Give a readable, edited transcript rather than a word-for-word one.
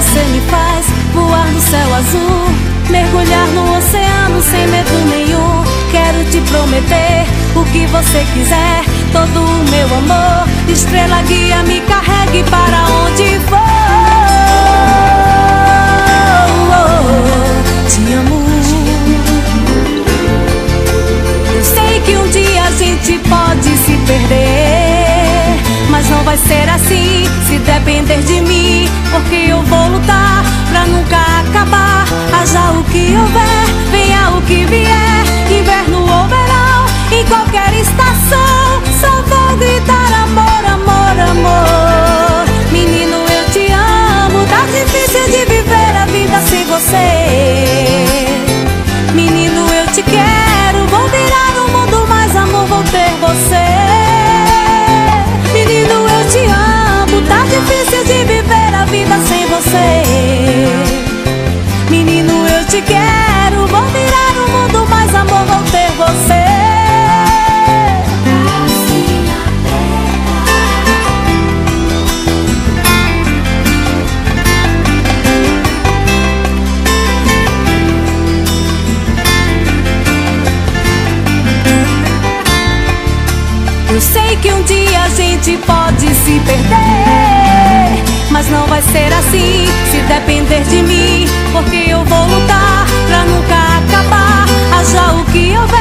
você me faz voar no céu azul, mergulhar no oceano sem medo nenhum. Quero te prometer o que você quiser, todo o meu amor. Estrela guia, me carregue para onde for. Te amo. Eu sei que um dia a gente pode se perder, mas não vai ser assim se depender de mim, porque eu vou lutar pra nunca acabar. Haja o que houver, venha o que vier, inverno ou verão, em qualquer estação, só vou gritar amor, amor, amor. Menino, eu te amo, tá difícil de viver a vida sem você. Menino, eu te quero, vou virar o mundo, mas amor, vou ter você. Menino, eu te amo, tá difícil de viver a vida sem você. Menino, eu te quero, vou virar o mundo, mas amor, vou ter você. Eu sei que um dia a gente pode se perder, mas não vai ser assim se depender de mim, porque eu vou lutar pra nunca acabar. Haja o que houver,